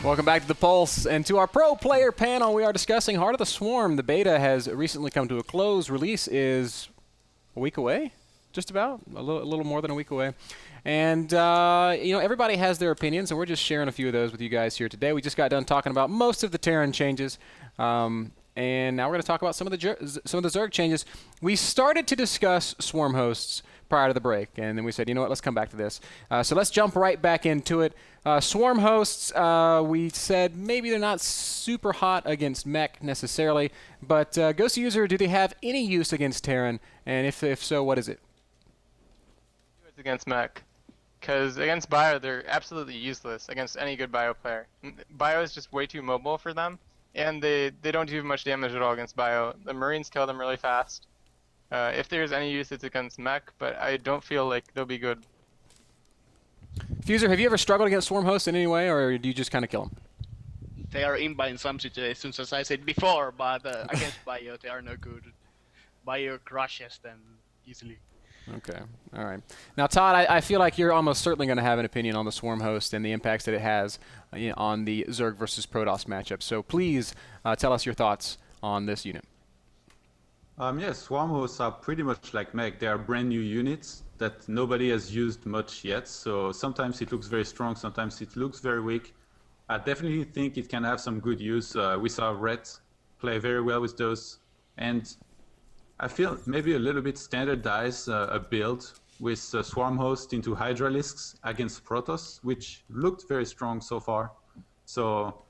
Welcome back to the Pulse and to our pro player panel. We are discussing Heart of the Swarm. The beta has recently come to a close. Release is a week away, just about, a little more than a week away. And, you know, everybody has their opinions, and we're just sharing a few of those with you guys here today. We just got done talking about most of the Terran changes, and now we're going to talk about some of the Zerg changes. We started to discuss Swarm hosts prior to the break, and then we said, you know what, let's come back to this. So let's jump right back into it. Swarm hosts, we said maybe they're not super hot against mech necessarily, but Ghost User, do they have any use against Terran? And if so, what is it? It's against mech. Because against bio, they're absolutely useless against any good bio player. Bio is just way too mobile for them, and they don't do much damage at all against bio. The Marines kill them really fast. If there's any use, it's against mech, but I don't feel like they'll be good. Fuser, have you ever struggled against Swarm hosts in any way, or do you just kind of kill them? They are imba in some situations, as I said before, but against bio, they are no good. Bio crushes them easily. Okay, all right. Now, Todd, I feel like you're almost certainly going to have an opinion on the Swarm host and the impacts that it has on the Zerg versus Protoss matchup. So please tell us your thoughts on this unit. Yes, Swarm hosts are pretty much like mech. They are brand new units that nobody has used much yet. So sometimes it looks very strong, sometimes it looks very weak. I definitely think it can have some good use. We saw Red play very well with those. And I feel maybe a little bit standardize a build with Swarm host into Hydralisks against Protoss, which looked very strong so far. So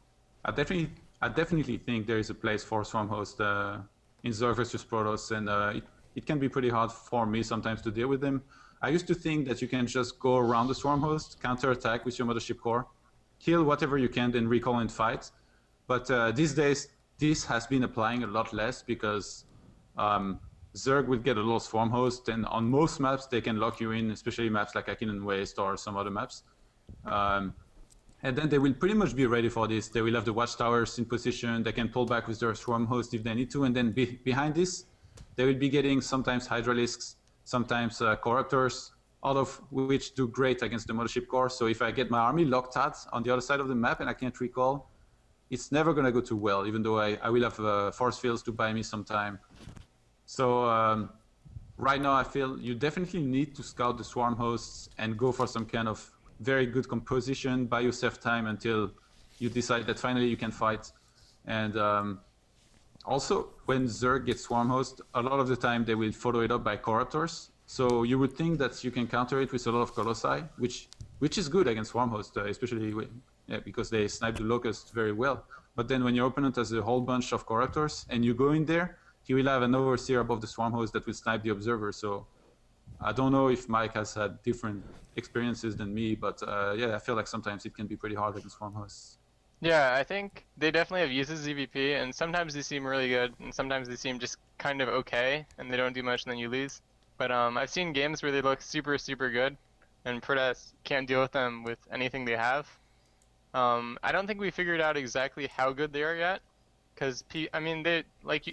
I definitely think there is a place for Swarm host in Zerg versus Protoss, and it can be pretty hard for me sometimes to deal with them. I used to think that you can just go around the Swarm host, counter-attack with your Mothership Core, kill whatever you can, then recall and fight. But these days, this has been applying a lot less because Zerg will get a lot of Swarm host, and on most maps they can lock you in, especially maps like Akin and Waste or some other maps. And then they will pretty much be ready for this. They will have the watchtowers in position. They can pull back with their Swarm host if they need to. And then behind this, they will be getting sometimes Hydralisks, sometimes Corruptors, all of which do great against the Mothership Core. So if I get my army locked out on the other side of the map and I can't recall, it's never going to go too well, even though I will have force fields to buy me some time. So right now I feel you definitely need to scout the Swarm hosts and go for some kind of very good composition, buy yourself time until you decide that finally you can fight. And also, when Zerg gets Swarm host, a lot of the time they will follow it up by Corruptors. So you would think that you can counter it with a lot of Colossi, which is good against Swarm host, especially because they snipe the Locust very well. But then when your opponent has a whole bunch of Corruptors and you go in there, he will have an overseer above the Swarm host that will snipe the Observer. So I don't know if Mike has had different experiences than me, but yeah, I feel like sometimes it can be pretty hard against Swarm hosts. Yeah, I think they definitely have uses EVP, and sometimes they seem really good, and sometimes they seem just kind of okay, and they don't do much and then you lose. But I've seen games where they look super, super good, and Protoss can't deal with them with anything they have. I don't think we figured out exactly how good they are yet, because I mean,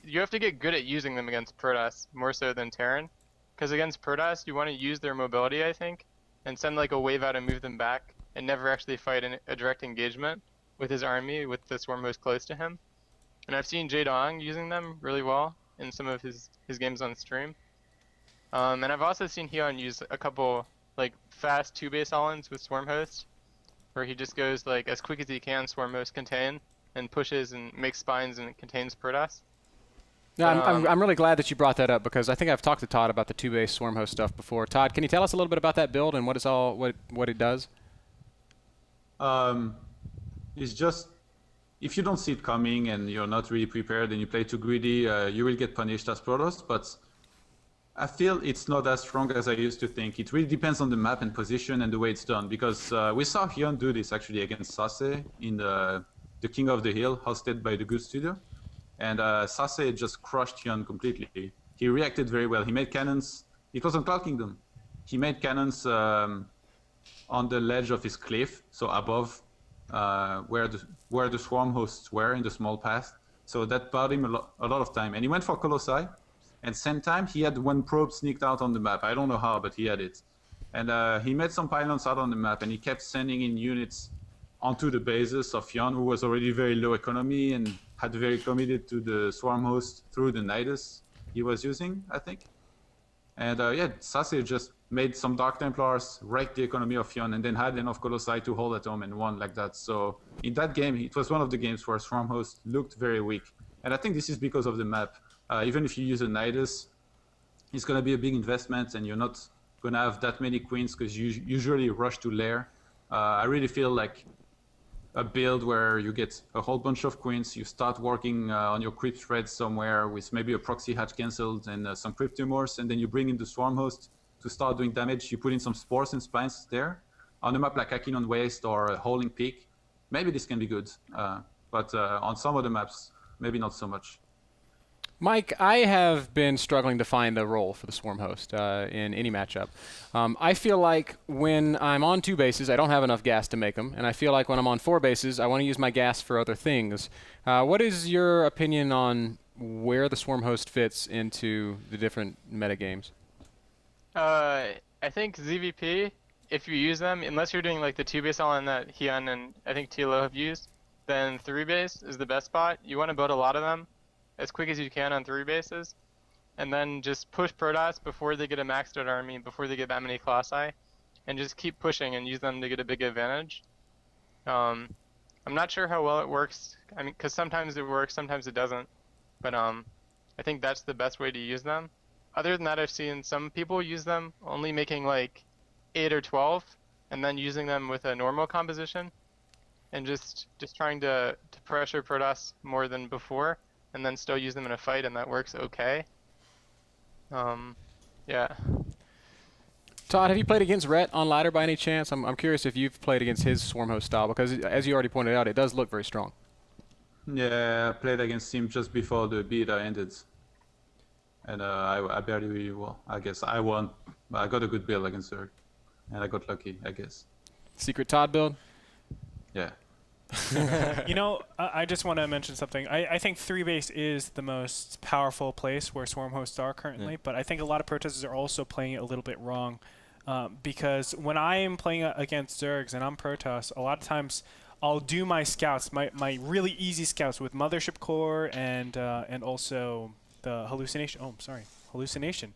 you have to get good at using them against Protoss more so than Terran. Because against Protoss, you want to use their mobility, I think, and send like a wave out and move them back, and never actually fight a direct engagement with his army, with the Swarm host close to him. And I've seen Jae Dong using them really well in some of his games on stream. And I've also seen Hyun use a couple like fast 2-base all-ins with Swarm host, where he just goes like as quick as he can, Swarm host contain, and pushes and makes spines and contains Protoss. No, I'm really glad that you brought that up because I think I've talked to Todd about the 2-base Swarm host stuff before. Todd, can you tell us a little bit about that build and what it does? It's just if you don't see it coming and you're not really prepared and you play too greedy, you will get punished as Protoss. But I feel it's not as strong as I used to think. It really depends on the map and position and the way it's done. Because we saw Hyun do this actually against Chae in the King of the Hill, hosted by the Good Studio. And Chae just crushed Hyun completely. He reacted very well. He made cannons. It was on Cloud Kingdom. He made cannons on the ledge of his cliff, so above where the Swarm hosts were in the small path. So that bought him a lot of time. And he went for Colossi. And same time, he had one probe sneaked out on the map. I don't know how, but he had it. And he made some pylons out on the map, and he kept sending in units onto the bases of Yon, who was already very low economy and had very committed to the Swarm host through the Nidus he was using, I think. And yeah, Sase just made some Dark Templars, wrecked the economy of Yon, and then had enough Colossi to hold at home and won like that. So in that game, it was one of the games where Swarm host looked very weak. And I think this is because of the map. Even if you use a Nidus, it's going to be a big investment, and you're not going to have that many queens because you usually rush to lair. I really feel like a build where you get a whole bunch of queens, you start working on your crypt thread somewhere with maybe a proxy hatch cancelled and some crypt tumors, and then you bring in the Swarm host to start doing damage. You put in some spores and spines there. On a map like Akinon Waste or Howling Peak, maybe this can be good. But on some other maps, maybe not so much. Mike, I have been struggling to find a role for the Swarm host in any matchup. I feel like when I'm on 2 bases, I don't have enough gas to make them, and I feel like when I'm on 4 bases, I want to use my gas for other things. What is your opinion on where the Swarm host fits into the different meta games? I think ZVP, if you use them, unless you're doing like the 2-base all-in that Hyun and I think Tilo have used, then 3-base is the best spot. You want to build a lot of them as quick as you can on 3 bases, and then just push Protoss before they get a maxed out army, before they get that many Colossi, and just keep pushing and use them to get a big advantage. I'm not sure how well it works, I mean, because sometimes it works, sometimes it doesn't, but I think that's the best way to use them. Other than that, I've seen some people use them only making like 8 or 12, and then using them with a normal composition, and just trying to pressure Protoss more than before, and then still use them in a fight, and that works okay. Yeah. Todd, have you played against Rhett on ladder by any chance? I'm curious if you've played against his Swarm host style, because as you already pointed out, it does look very strong. Yeah, I played against him just before the beta ended. And I barely won. I guess I won. I got a good build against her. And I got lucky, I guess. Secret Todd build? Yeah. You know, I just want to mention something. I think 3-base is the most powerful place where Swarm hosts are currently, but I think a lot of protesters are also playing it a little bit wrong. Because when I am playing against Zergs and I'm Protoss, a lot of times I'll do my scouts, my really easy scouts with Mothership Core and also the hallucination.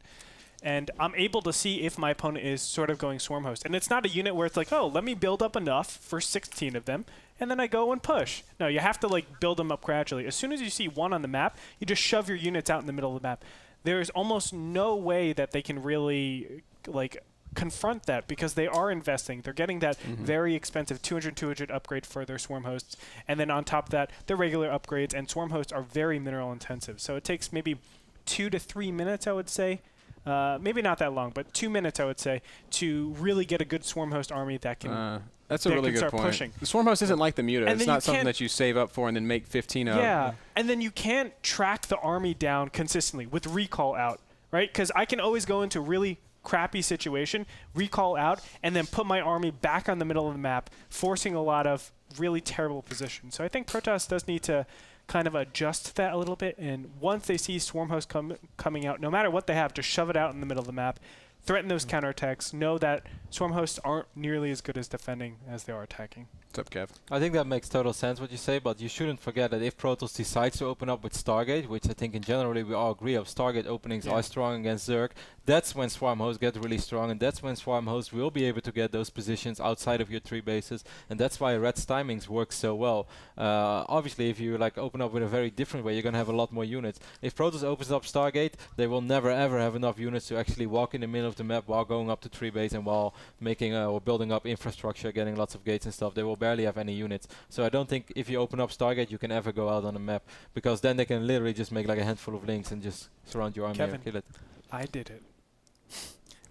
And I'm able to see if my opponent is sort of going Swarm host. And it's not a unit where it's like, oh, let me build up enough for 16 of them, and then I go and push. No, you have to like build them up gradually. As soon as you see one on the map, you just shove your units out in the middle of the map. There's almost no way that they can really like confront that, because they are investing. They're getting that very expensive 200 upgrade for their Swarm hosts, and then on top of that, their regular upgrades, and Swarm hosts are very mineral intensive. So it takes maybe 2 to 3 minutes, I would say. Maybe not that long, but 2 minutes, I would say, to really get a good Swarm host army that can that's a really good point. Pushing. The Swarm host isn't like the Muta. And it's not something that you save up for and then make 15 of. Yeah, and then you can't track the army down consistently with recall out, right? Because I can always go into really crappy situation, recall out, and then put my army back on the middle of the map, forcing a lot of really terrible positions. So I think Protoss does need to kind of adjust that a little bit, and once they see Swarm hosts coming out, no matter what they have, just shove it out in the middle of the map, threaten those counterattacks, know that Swarm hosts aren't nearly as good as defending as they are attacking. What's up, Kev? I think that makes total sense what you say, but you shouldn't forget that if Protoss decides to open up with Stargate, which I think in generally we all agree of, Stargate openings are strong against Zerg, that's when Swarm hosts get really strong, and that's when Swarm hosts will be able to get those positions outside of your 3 bases, and that's why Red's timings work so well. Obviously, if you like open up with a very different way, you're going to have a lot more units. If Protoss opens up Stargate, they will never ever have enough units to actually walk in the middle of the map while going up to 3 base and while making or building up infrastructure, getting lots of gates and stuff. They will barely have any units. So I don't think if you open up Stargate, you can ever go out on the map, because then they can literally just make like a handful of links and just surround your army and kill it. I did it.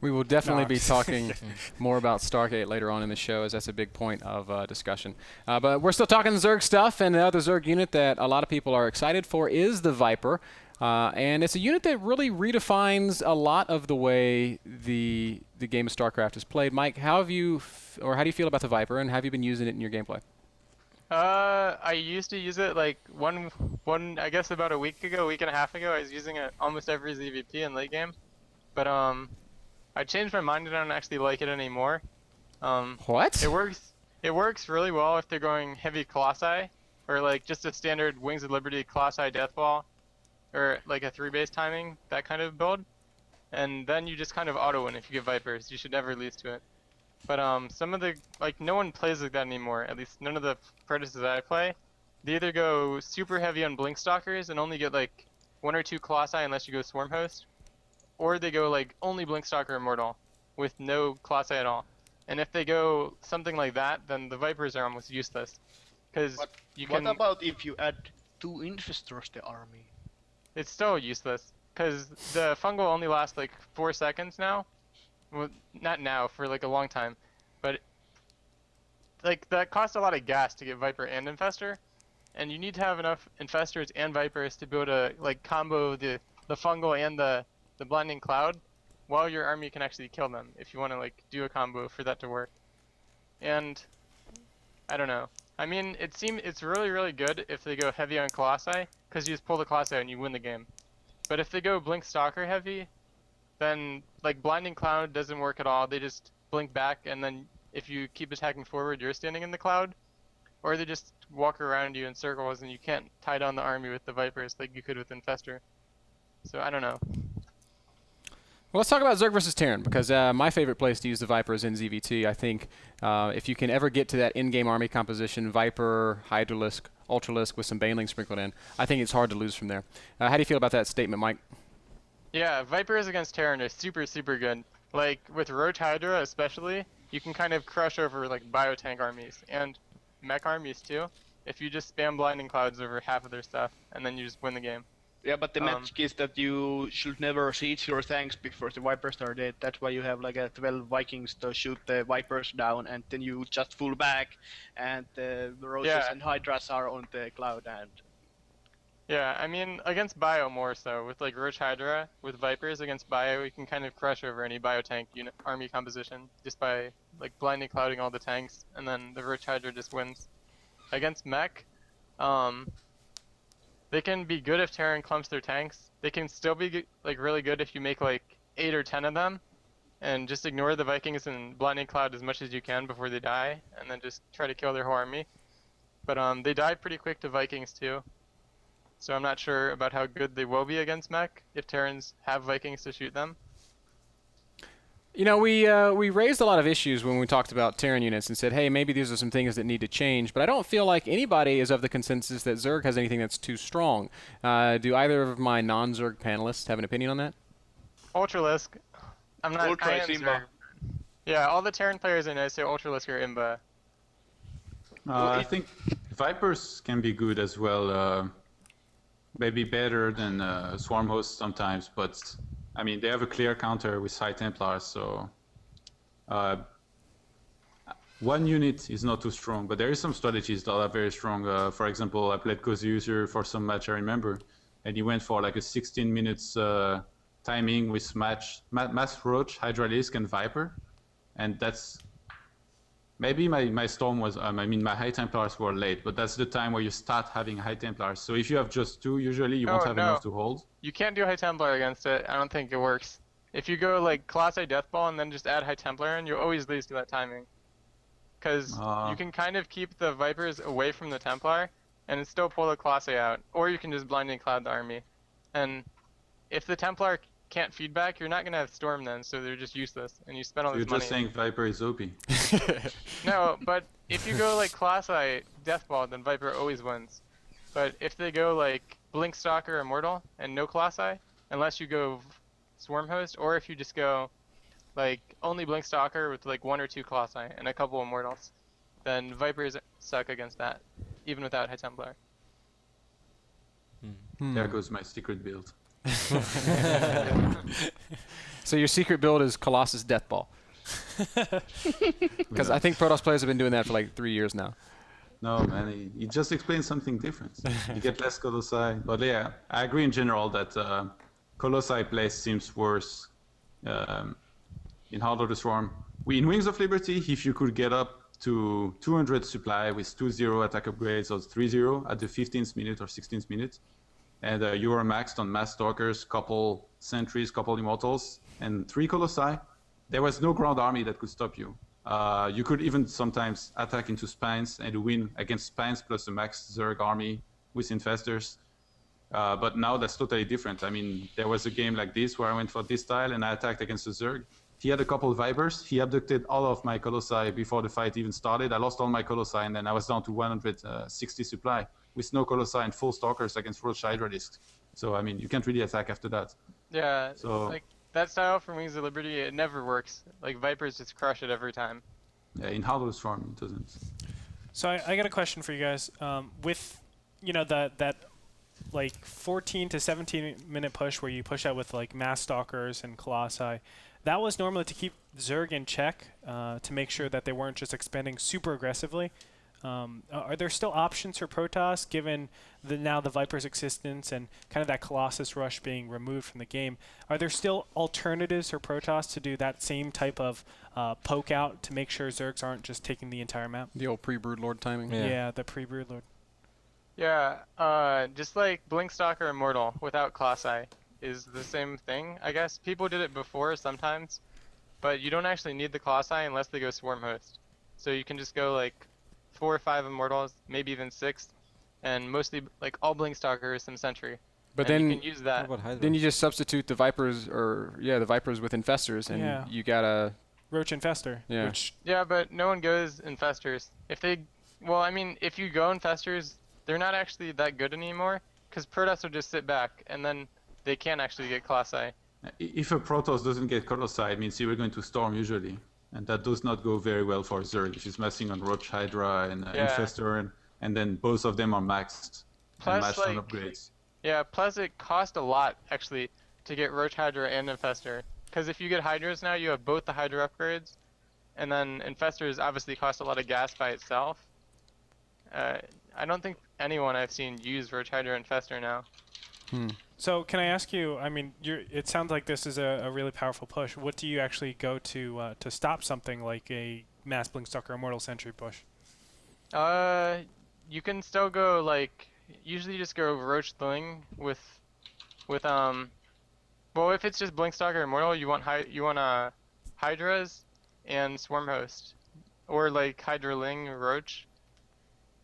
We will definitely be talking more about Stargate later on in the show, as that's a big point of discussion. But we're still talking Zerg stuff, and the other Zerg unit that a lot of people are excited for is the Viper. And it's a unit that really redefines a lot of the way the game of StarCraft is played. Mike, how do you feel about the Viper, and have you been using it in your gameplay? I used to use it like I guess about a week and a half ago. I was using it almost every ZVP in late game, but I changed my mind and I don't actually like it anymore. What? It works. It works really well if they're going heavy Colossi, or like just a standard Wings of Liberty Colossi Deathball, or like a 3-base timing, that kind of build. And then you just kind of auto win if you get Vipers. You should never lose to it. But some of the, like, no one plays like that anymore. At least none of the Protoss that I play. They either go super heavy on Blink Stalkers and only get like 1 or 2 Colossi unless you go Swarm Host, or they go like only Blink Stalker Immortal with no Colossi at all. And if they go something like that, then the Vipers are almost useless, because you can. What about if you add 2 Infestors to the army? It's still useless, because the fungal only lasts like 4 seconds now. Well, not now, for like a long time, but like that costs a lot of gas to get Viper and Infestor, and you need to have enough Infestors and Vipers to be able to like combo the fungal and the blinding cloud, while your army can actually kill them if you want to like do a combo for that to work. And I don't know. I mean, it's really good if they go heavy on Colossi, because you just pull the Colossi out and you win the game. But if they go Blink Stalker heavy, then like blinding cloud doesn't work at all. They just blink back, and then if you keep attacking forward, you're standing in the cloud, or they just walk around you in circles, and you can't tie down the army with the Vipers like you could with Infestor. So I don't know. Well, let's talk about Zerg versus Terran, because my favorite place to use the Viper is in ZVT. I think if you can ever get to that in-game army composition, Viper, Hydralisk, Ultralisk with some Baneling sprinkled in, I think it's hard to lose from there. How do you feel about that statement, Mike? Yeah, Vipers against Terran are super good. Like with Roach Hydra especially, you can kind of crush over like biotank armies and mech armies too, if you just spam blinding clouds over half of their stuff, and then you just win the game. Yeah, but the magic is that you should never siege your tanks before the Vipers are dead. That's why you have like a 12 Vikings to shoot the Vipers down, and then you just full back, and the Roaches and Hydras are on the cloud. And yeah, I mean against Bio more so. With like Roach Hydra, with Vipers against Bio, you can kind of crush over any biotank unit army composition just by like blinding clouding all the tanks, and then the Roach Hydra just wins. Against mech, they can be good if Terran clumps their tanks. They can still be like really good if you make like 8 or 10 of them, and just ignore the Vikings and blinding cloud as much as you can before they die, and then just try to kill their whole army. But they die pretty quick to Vikings too, so I'm not sure about how good they will be against mech if Terrans have Vikings to shoot them. You know, we raised a lot of issues when we talked about Terran units and said, hey, maybe these are some things that need to change, but I don't feel like anybody is of the consensus that Zerg has anything that's too strong. Do either of my non-Zerg panelists have an opinion on that? Ultralisk. I am Zerg. Yeah, all the Terran players I know say Ultralisk or Imba. I think Vipers can be good as well. Maybe better than Swarm Host sometimes, but I mean, they have a clear counter with High Templars, so one unit is not too strong, but there is some strategies that are very strong. For example, I played Cozy User for some match, I remember, and he went for like a 16 minutes timing with Mass Roach, Hydralisk, and Viper, and that's maybe my Storm was, my High Templars were late, but that's the time where you start having High Templars. So if you have just 2, usually you won't have enough to hold. You can't do High Templar against it. I don't think it works. If you go like Colossi Deathball and then just add High Templar in, you always lose to that timing. Because you can kind of keep the Vipers away from the Templar and still pull the Colossi out. Or you can just blinding cloud the army. And if the Templar can't feedback, you're not going to have Storm then, so they're just useless. And you spend all this money. You're just saying Viper is OP. No, but if you go like Colossi Deathball, then Viper always wins. But if they go like Blink Stalker Immortal and no Colossi, unless you go Swarm Host, or if you just go like only Blink Stalker with like 1 or 2 Colossi and a couple Immortals, then Vipers suck against that, even without High Templar. There goes my secret build. So your secret build is Colossus Deathball. Because I think Protoss players have been doing that for like 3 years now. No, man, he just explained something different. You get less Colossi. But yeah, I agree in general that Colossi play seems worse in Harder to Swarm. In Wings of Liberty, if you could get up to 200 supply with 2-0 attack upgrades or 3-0 at the 15th minute or 16th minute, and you are maxed on Mass Stalkers, couple Sentries, couple Immortals, and 3 Colossi, there was no ground army that could stop you. You could even sometimes attack into spines and win against spines plus a max Zerg army with infestors. But now that's totally different. I mean, there was a game like this where I went for this style and I attacked against the Zerg. He had a couple of Vipers. He abducted all of my Colossi before the fight even started. I lost all my Colossi and then I was down to 160 supply with no Colossi and full Stalkers against Roach Hydra discs. So, I mean, you can't really attack after that. Yeah, So, like that style from Wings of Liberty, it never works. Like Vipers just crush it every time. yeah, in Hardware Form, it doesn't. So I got a question for you guys. With, you know, that like 14 to 17 minute push where you push out with like mass stalkers and colossi, that was normally to keep Zerg in check, to make sure that they weren't just expanding super aggressively. Are there still options for Protoss, given now the Viper's existence and kind of that Colossus rush being removed from the game? Are there still alternatives for Protoss to do that same type of poke out to make sure Zergs aren't just taking the entire map? The old pre-Broodlord timing. Yeah, the pre-Broodlord. Yeah, just like Blinkstalker Immortal without Colossi is the same thing, I guess. People did it before sometimes, but you don't actually need the Colossi unless they go Swarm Host. So you can just go like 4 or 5 Immortals, maybe even 6, and mostly like all Blinkstalkers, some Sentry. But and then you can use that. then you just substitute the Vipers, the Vipers with Infestors, and you gotta Roach Infestor. Yeah. Which Yeah, but no one goes Infestors. Well, I mean, if you go Infestors, they're not actually that good anymore, because Protoss will just sit back, and then they can't actually get Colossi. If a Protoss doesn't get Colossi, it means you were going to Storm usually. And that does not go very well for Zerg if he's messing on Roach Hydra and Infestor, and then both of them are maxed and matched on upgrades. Yeah, plus it cost a lot, actually, to get Roach Hydra and Infestor. Because if you get Hydras now, you have both the Hydra upgrades, and then Infestors obviously cost a lot of gas by itself. I don't think anyone I've seen use Roach Hydra Infestor now. So can I ask you? I mean, it sounds like this is a really powerful push. What do you actually go to stop something like a Mass Blinkstalker Immortal Sentry push? You can still go like usually just go Roach Thing with well, if it's just Blinkstalker Immortal, you want Hydras and Swarm Host, or like Hydra Ling Roach,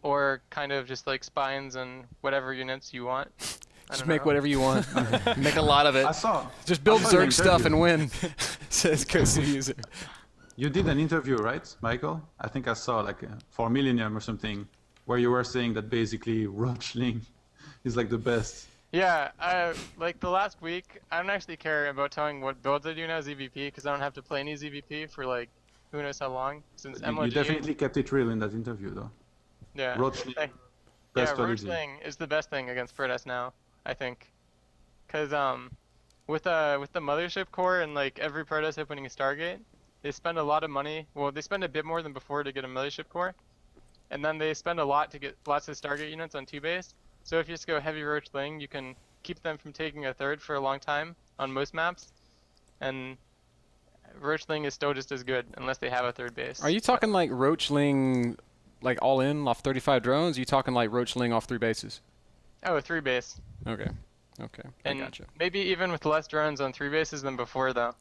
or kind of just like Spines and whatever units you want. just make whatever you want. Make a lot of it. I saw. Just build I saw an Zerg stuff and interview. win. Says Coastal User. You did an interview, right, Michael? I think I saw like for Millennium or something, where you were saying that basically Roachling is like the best. Yeah, like the last week, I don't actually care about telling what builds I do now ZVP, because I don't have to play any ZVP for like who knows how long, since You MLG. definitely kept it real in that interview, though. Yeah. Roachling, Yeah, best strategy. Roachling is the best thing against Protoss now, I think. Cause with the Mothership core and like every Protoss opening a Stargate, they spend a lot of money. Well, they spend a bit more than before to get a Mothership core, and then they spend a lot to get lots of Stargate units on 2 base. So if you just go heavy Roachling, you can keep them from taking a third for a long time on most maps, and Roachling is still just as good unless they have a third base. Are you talking like Roachling, like all in off 35 drones? Are you talking like Roachling off 3 bases? Oh, 3 base. Okay. Okay. I And gotcha. maybe even with less drones on 3 bases than before, though.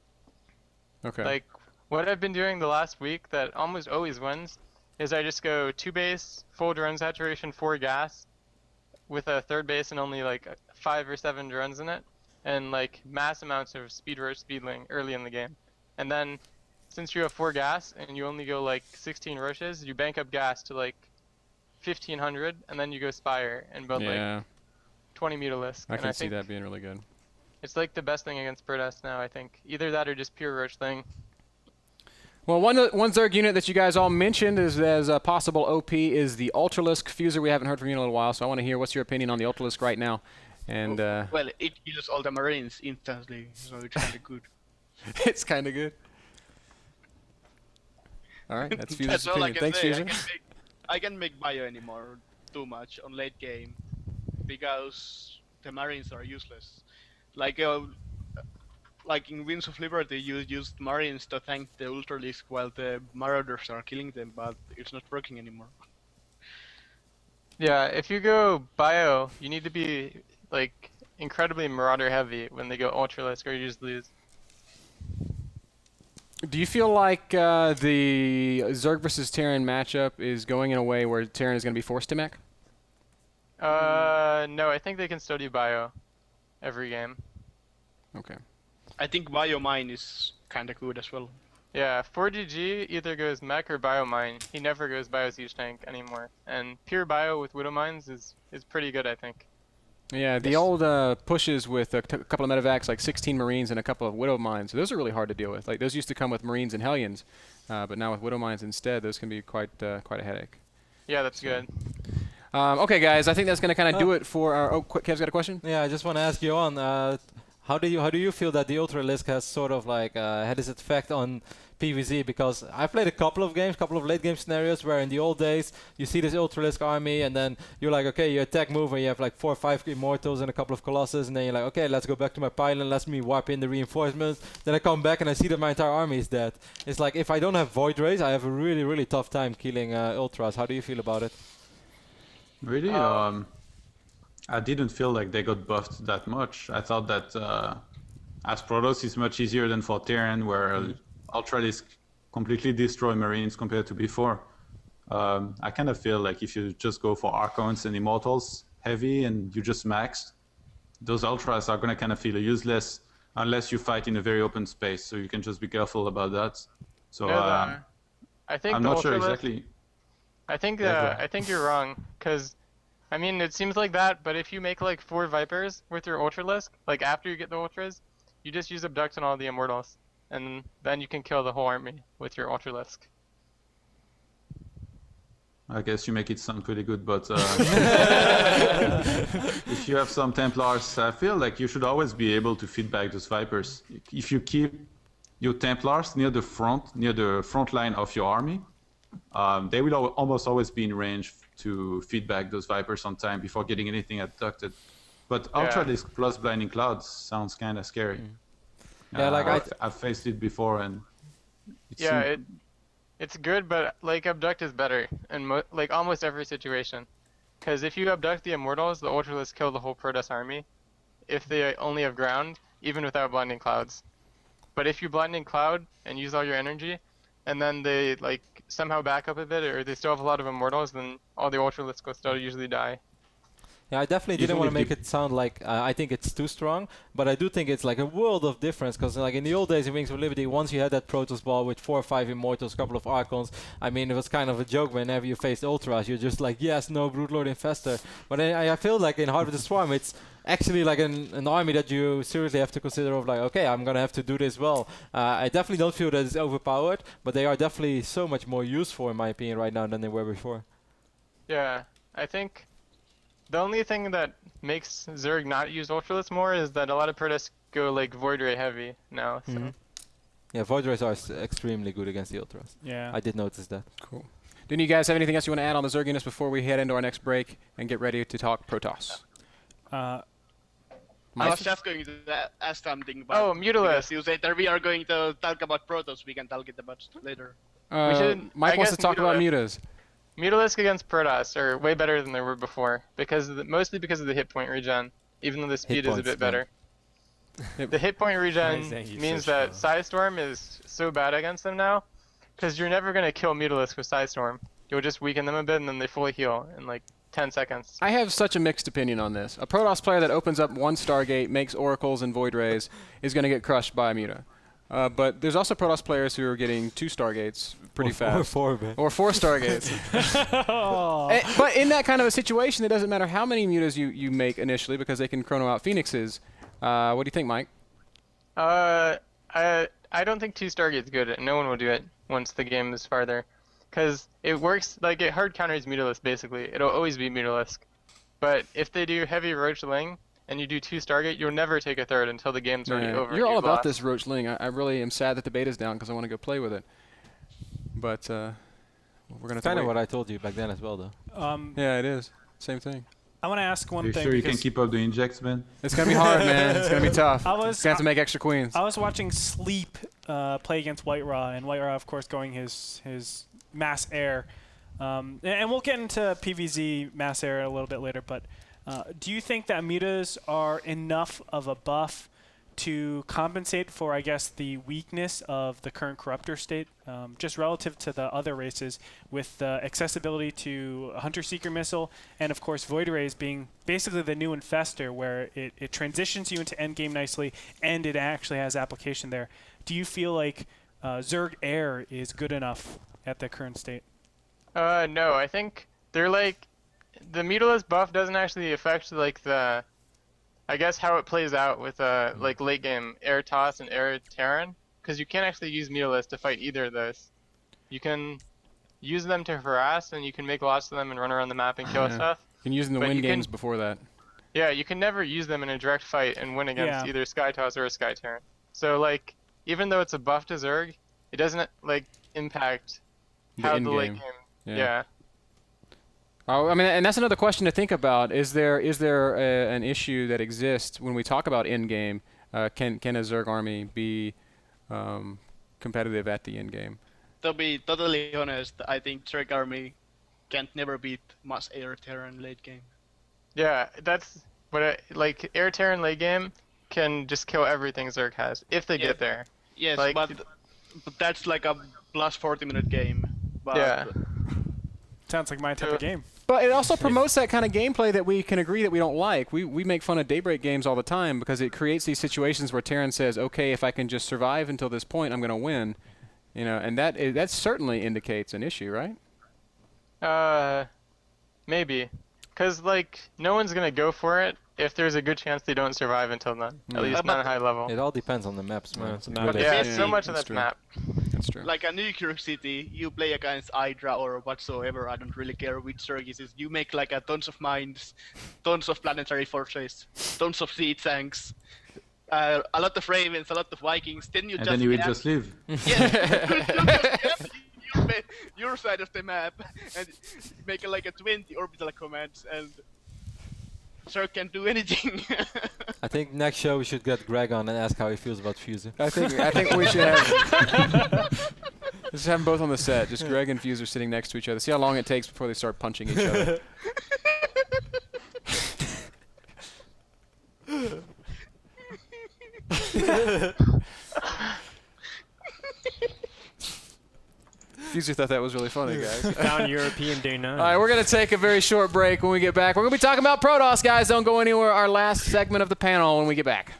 Okay. Like, what I've been doing the last week that almost always wins is I just go 2 base, full drone saturation, 4 gas, with a 3rd base and only like 5 or 7 drones in it, and like mass amounts of speed roach speedling early in the game. And then, since you have 4 gas and you only go like 16 roaches, you bank up gas to like 1500, and then you go Spire and build like 20 Mutalisk. I And can see think that being really good. It's like the best thing against Protoss now, I think. Either that or just pure Roach thing. Well, one Zerg unit that you guys all mentioned as a possible OP is the Ultralisk Fuser. We haven't heard from you in a little while, so I want to hear what's your opinion on the Ultralisk right now. And Well, it kills all the Marines instantly, so it's kind of good. it's kind of good. All right, that's Fuser's That's all I opinion. can Thanks, say. Fuser. I can't make bio anymore too much on late game because the Marines are useless. Like in Winds of Liberty, you used Marines to tank the Ultralisk while the Marauders are killing them, but it's not working anymore. Yeah, if you go bio, you need to be like incredibly Marauder heavy when they go Ultralisk, or you just lose. Do you feel like the Zerg versus Terran matchup is going in a way where Terran is going to be forced to mech? No, I think they can still do bio every game. Okay. I think Biomine is kind of good as well. Yeah, 4GG either goes mech or bio mine. He never goes bio siege tank anymore. And pure bio with Widow Mines is pretty good, I think. Yeah, the old pushes with a couple of medevacs, like 16 Marines and a couple of Widow Mines, those are really hard to deal with. Like those used to come with Marines and Hellions, but now with Widow Mines instead, those can be quite a headache. Yeah, that's good. Okay, guys, I think that's going to kind of do it for our. Oh, quick, Kev's got a question. Yeah, I just want to ask you on. How do you feel that the Ultralisk has sort of like had its effect on PvZ? Because I played a couple of games, couple of late game scenarios where in the old days you see this Ultralisk army and then you're like, okay, you attack move and you have like 4 or 5 Immortals and a couple of Colossus, and then you're like, okay, let's go back to my pylon, let me wipe in the reinforcements. Then I come back and I see that my entire army is dead. It's like if I don't have Void Rays, I have a really, really tough time killing Ultras. How do you feel about it? Really? I didn't feel like they got buffed that much. I thought that as Protoss is much easier than for Terran, where Ultralisk completely destroy Marines compared to before. I kind of feel like if you just go for Archons and Immortals heavy and you just max, those Ultras are going to kind of feel useless unless you fight in a very open space. So you can just be careful about that. So I think I'm the not sure Ultralisk- exactly. I think Yeah, I think you're wrong, because I mean it seems like that, but if you make like 4 Vipers with your Ultralisk, like after you get the Ultras, you just use Abduct on all the Immortals, and then you can kill the whole army with your Ultralisk. I guess you make it sound pretty good, but if you have some Templars, I feel like you should always be able to feedback those Vipers. If you keep your Templars near the front line of your army, they will almost always be in range to feedback those Vipers on time before getting anything abducted. But Ultralisk plus Blinding Clouds sounds kind of scary. Yeah, like I've faced it before, and it's good, but like Abduct is better in like almost every situation. Because if you abduct the Immortals, the Ultralisk kill the whole Protoss army if they only have ground, even without Blinding Clouds. But if you Blinding Cloud and use all your energy, and then they like somehow back up a bit, or they still have a lot of Immortals, then all the Ultralisks will still usually die. Yeah, I definitely didn't want to make it sound like I think it's too strong, but I do think it's like a world of difference, because like in the old days in Wings of Liberty, once you had that Protoss ball with 4 or 5 Immortals, a couple of Archons, I mean, it was kind of a joke whenever you faced Ultras. You're just like, yes, no, Broodlord Infestor. But I feel like in Heart of the Swarm, it's actually like an army that you seriously have to consider of like, okay, I'm going to have to do this well. I definitely don't feel that it's overpowered, but they are definitely so much more useful, in my opinion, right now than they were before. Yeah, I think the only thing that makes Zerg not use Ultralisk more is that a lot of Protoss go like Void Ray heavy now. So. Yeah, Void Rays are extremely good against the Ultras. Yeah. I did notice that. Cool. Do you guys have anything else you want to add on the Zerg units before we head into our next break and get ready to talk Protoss? I was just going to ask something about. Oh, Mutalisk. You said that we are going to talk about Protoss. We can talk it about later. Mike wants to talk about Mutas. Mutalisk against Protoss are way better than they were before, mostly because of the hit point regen, even though the speed is a bit better. The hit point regen means that Psystorm is so bad against them now, because you're never going to kill Mutalisk with Psystorm. You'll just weaken them a bit and then they fully heal in like 10 seconds. I have such a mixed opinion on this. A Protoss player that opens up 1 Stargate, makes Oracles and Void Rays, is going to get crushed by a Muta. But there's also Protoss players who are getting 2 Stargates pretty fast. Or 4 Stargates. But in that kind of a situation, it doesn't matter how many Mutas you make initially because they can chrono out Phoenixes. What do you think, Mike? I don't think 2 Stargate's good. No one will do it once the game is farther. Because it works, like it hard counters Mutalisk basically. It'll always be Mutalisk. But if they do heavy Roach Ling, and you do 2 Stargate, you'll never take a 3rd until the game's already over. You're all about this Roach Ling. I really am sad that the beta's down because I want to go play with it. But we're going to kind of what I told you back then as well, though. Yeah, it is. Same thing. I want to ask one thing. Sure you can keep up the injects, man? It's going to be hard, man. It's going to be tough. You're going to have to make extra queens. I was watching Sleep play against White Raw, and White Raw, of course, going his mass air. And we'll get into PvZ mass air a little bit later, but do you think that mutas are enough of a buff to compensate for, I guess, the weakness of the current Corruptor state, just relative to the other races, with the accessibility to Hunter-Seeker Missile, and of course Void Rays being basically the new Infestor, where it transitions you into endgame nicely, and it actually has application there. Do you feel like Zerg Air is good enough at the current state? No, I think they're like, the Mutalisk buff doesn't actually affect like the, I guess how it plays out with like late game Air Toss and Air Terran, because you can't actually use Mutalisk to fight either of those. You can use them to harass, and you can make lots of them and run around the map and kill stuff. You can use them to win games before that. Yeah, you can never use them in a direct fight and win against either Sky Toss or a Sky Terran. So like, even though it's a buff to Zerg, it doesn't like impact how the late game. Yeah. Oh, I mean, and that's another question to think about. Is there an issue that exists when we talk about end game? Can a Zerg army be competitive at the end game? To be totally honest, I think Zerg army can't never beat Mass Air Terran late game. Yeah, that's what like Air Terran late game can just kill everything Zerg has if they get there. Yes, like, but that's like a plus 40-minute game. But yeah. Sounds like my type of game. But it also promotes that kind of gameplay that we can agree that we don't like. We make fun of Daybreak games all the time because it creates these situations where Terran says, okay, if I can just survive until this point, I'm going to win. You know, and that certainly indicates an issue, right? Maybe. Because, like, no one's going to go for it if there's a good chance they don't survive until then. At least not at high level. It all depends on the maps, man. Yeah, so much of that map. That's true. Like a nuclear city, you play against Hydra or whatsoever, I don't really care which Zerg it is. You make like a tons of mines, tons of planetary fortress, tons of siege tanks, a lot of Ravens, a lot of Vikings, then you then you will just leave. Yeah, your side of the map, and make like a 20 orbital commands, and Zerg can't do anything. I think next show we should get Greg on and ask how he feels about Fuser. I think we should have just have them both on the set. Just Greg and Fuser sitting next to each other. See how long it takes before they start punching each other. Fuser thought that was really funny, guys. Found European Day 9. All right, we're going to take a very short break. When we get back, we're going to be talking about Protoss, guys. Don't go anywhere. Our last segment of the panel when we get back.